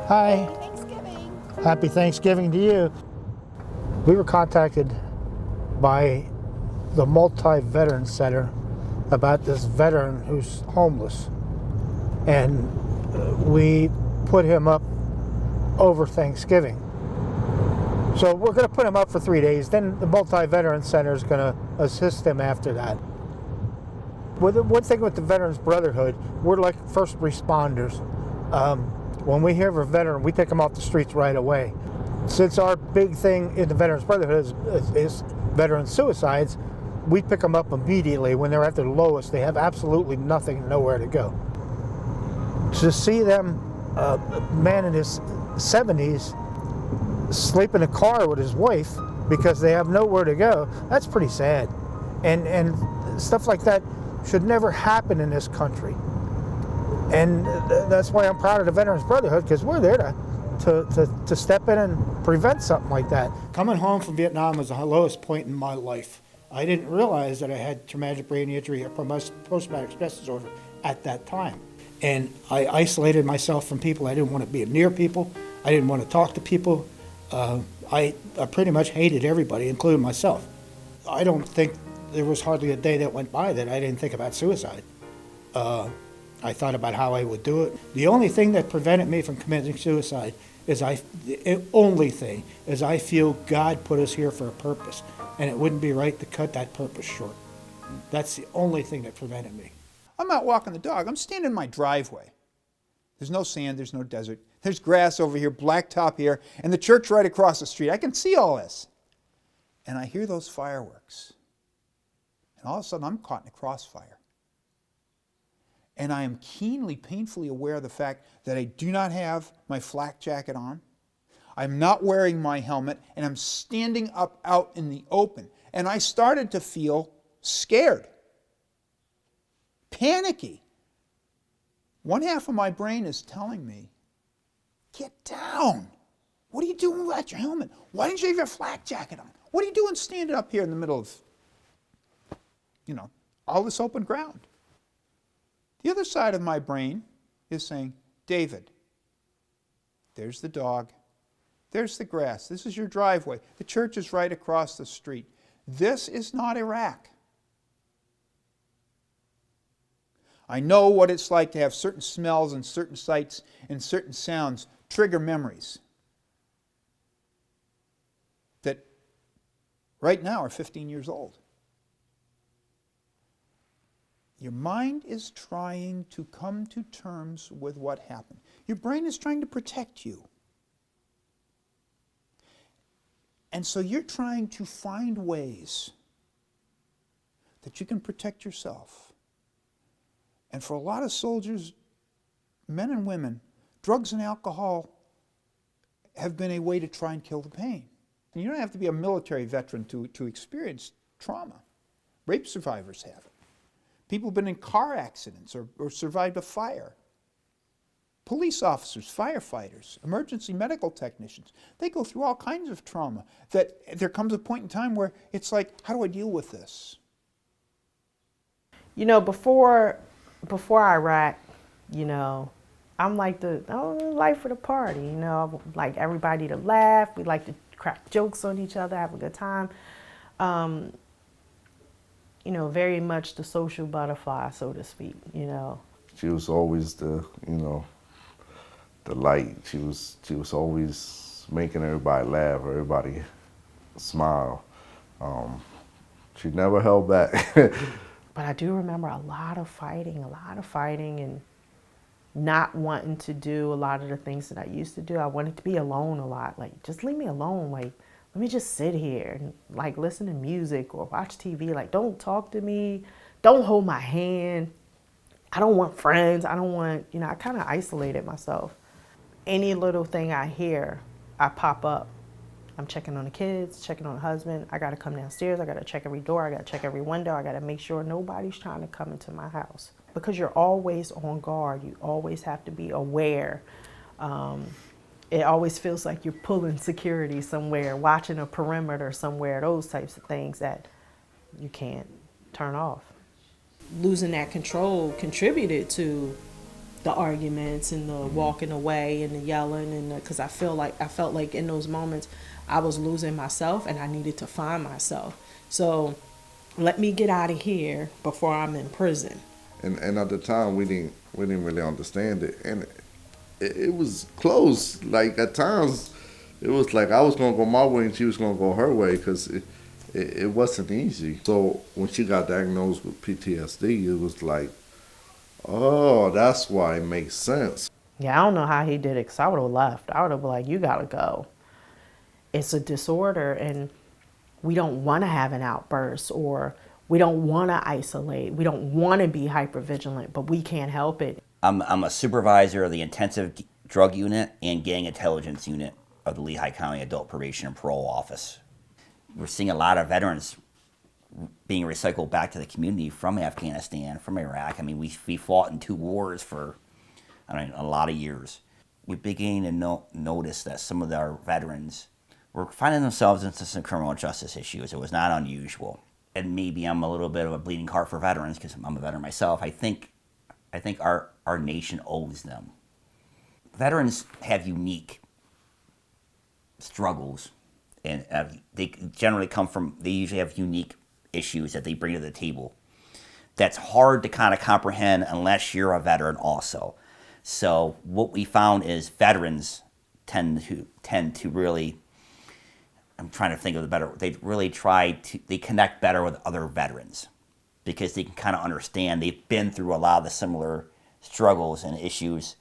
Hi. Happy Thanksgiving. Happy Thanksgiving to you. We were contacted by the Multi-Veteran Center about this veteran who's homeless. And we put him up over Thanksgiving. So we're going to put him up for 3 days. Then the Multi-Veteran Center is going to assist him after that. One thing with the Veterans Brotherhood, we're like first responders. When we hear of a veteran, we take them off the streets right away. Since our big thing in the Veterans Brotherhood is veteran suicides, we pick them up immediately when they're at their lowest. They have absolutely nothing, nowhere to go. To see them, a man in his 70s, sleep in a car with his wife because they have nowhere to go, that's pretty sad. And stuff like that should never happen in this country. And that's why I'm proud of the Veterans Brotherhood, because we're there to step in and prevent something like that. Coming home from Vietnam was the lowest point in my life. I didn't realize that I had traumatic brain injury or post-traumatic stress disorder at that time. And I isolated myself from people. I didn't want to be near people. I didn't want to talk to people. I pretty much hated everybody, including myself. I don't think there was hardly a day that went by that I didn't think about suicide. I thought about how I would do it. The only thing that prevented me from committing suicide is I feel God put us here for a purpose, and it wouldn't be right to cut that purpose short. That's the only thing that prevented me. I'm out walking the dog. I'm standing in my driveway. There's no sand, there's no desert. There's grass over here, blacktop here, and the church right across the street. I can see all this. And I hear those fireworks. And all of a sudden, I'm caught in a crossfire. And I am keenly, painfully aware of the fact that I do not have my flak jacket on. I'm not wearing my helmet, and I'm standing up out in the open. And I started to feel scared, panicky. One half of my brain is telling me, get down. What are you doing without your helmet? Why didn't you have your flak jacket on? What are you doing standing up here in the middle of, all this open ground? The other side of my brain is saying, David, there's the dog. There's the grass. This is your driveway. The church is right across the street. This is not Iraq. I know what it's like to have certain smells and certain sights and certain sounds trigger memories that right now are 15 years old. Your mind is trying to come to terms with what happened. Your brain is trying to protect you. And so you're trying to find ways that you can protect yourself. And for a lot of soldiers, men and women, drugs and alcohol have been a way to try and kill the pain. And you don't have to be a military veteran to experience trauma. Rape survivors have it. People have been in car accidents or survived a fire. Police officers, firefighters, emergency medical technicians, they go through all kinds of trauma that there comes a point in time where it's like, how do I deal with this? Before Iraq, I'm like life for the party, I like everybody to laugh. We like to crack jokes on each other, have a good time. Very much the social butterfly, so to speak, She was always the light. She was always making everybody laugh, everybody smile. She never held back. But I do remember a lot of fighting and not wanting to do a lot of the things that I used to do. I wanted to be alone a lot. Like, just leave me alone. Like, let me just sit here and like listen to music or watch TV. Like, don't talk to me. Don't hold my hand. I don't want friends. I don't want, I kind of isolated myself. Any little thing I hear, I pop up. I'm checking on the kids, checking on the husband. I got to come downstairs. I got to check every door. I got to check every window. I got to make sure nobody's trying to come into my house. Because you're always on guard. You always have to be aware. It always feels like you're pulling security somewhere, watching a perimeter somewhere, those types of things that you can't turn off. Losing that control contributed to the arguments and the walking away and the yelling, and because I felt like in those moments I was losing myself and I needed to find myself. So let me get out of here before I'm in prison. And at the time we didn't really understand it, and it was close. Like at times, it was like I was gonna go my way and she was gonna go her way, because it wasn't easy. So when she got diagnosed with PTSD, it was like, oh, that's why it makes sense. Yeah, I don't know how he did it, because I would have left. I would have been like, you gotta go. It's a disorder, and we don't want to have an outburst, or we don't want to isolate. We don't want to be hypervigilant, but we can't help it. I'm a supervisor of the intensive drug unit and gang intelligence unit of the Lehigh County Adult Probation and Parole Office. We're seeing a lot of veterans being recycled back to the community from Afghanistan, from Iraq. I mean, we fought in 2 wars for a lot of years. We began to notice that some of our veterans were finding themselves into some criminal justice issues. It was not unusual. And maybe I'm a little bit of a bleeding heart for veterans because I'm a veteran myself. I think our nation owes them. Veterans have unique struggles, and they usually have unique issues that they bring to the table. That's hard to kind of comprehend unless you're a veteran also. So what we found is veterans tend to really, I'm trying to think of the better, they connect better with other veterans because they can kind of understand. They've been through a lot of the similar struggles and issues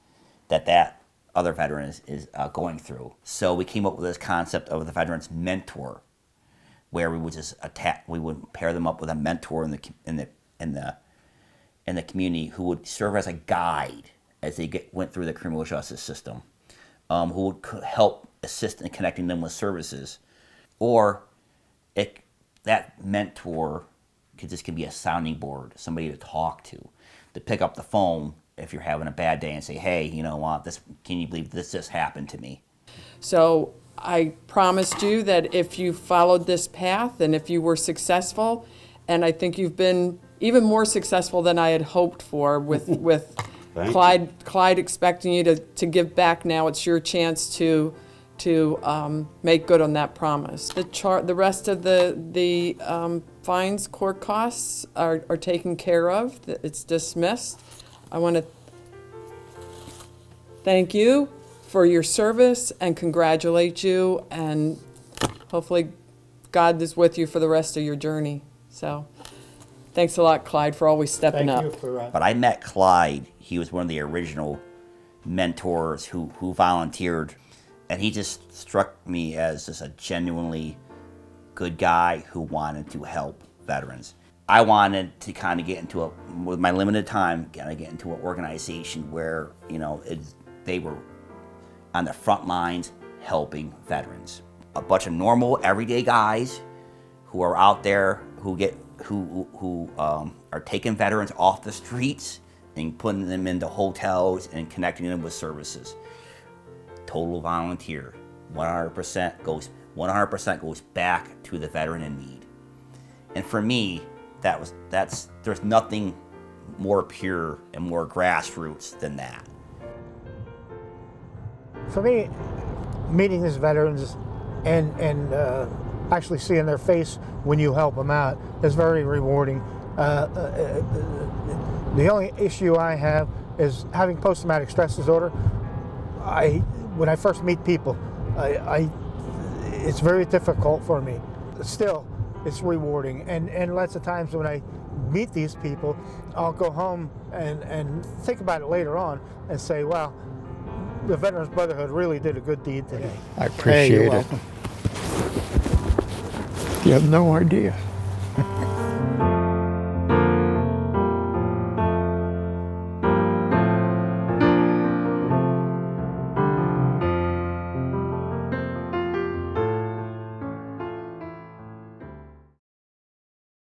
that other veteran is going through. So we came up with this concept of the veteran's mentor, where we would pair them up with a mentor in the community who would serve as a guide as they went through the criminal justice system, who would help assist in connecting them with services. Or that mentor could be a sounding board, somebody to talk to pick up the phone if you're having a bad day and say, hey, you know what, can you believe this just happened to me? So I promised you that if you followed this path and if you were successful, and I think you've been even more successful than I had hoped for with Clyde expecting you to give back now. It's your chance to make good on that promise. The rest of the fines, court costs are taken care of. It's dismissed. I want to thank you for your service and congratulate you, and hopefully God is with you for the rest of your journey. So thanks a lot, Clyde, for always stepping up. Thank you for But I met Clyde. He was one of the original mentors who volunteered, and he just struck me as just a genuinely good guy who wanted to help veterans. I wanted to kind of with my limited time, get into an organization where, they were on the front lines helping veterans. A bunch of normal, everyday guys who are out there who are taking veterans off the streets and putting them into hotels and connecting them with services. Total volunteer. 100% goes back to the veteran in need. And for me, there's nothing more pure and more grassroots than that. For me, meeting these veterans and actually seeing their face when you help them out is very rewarding. The only issue I have is having post-traumatic stress disorder. When I first meet people, it's very difficult for me. Still, it's rewarding, and lots of times when I meet these people, I'll go home and think about it later on and say, wow, the Veterans Brotherhood really did a good deed today. I appreciate it. You have no idea.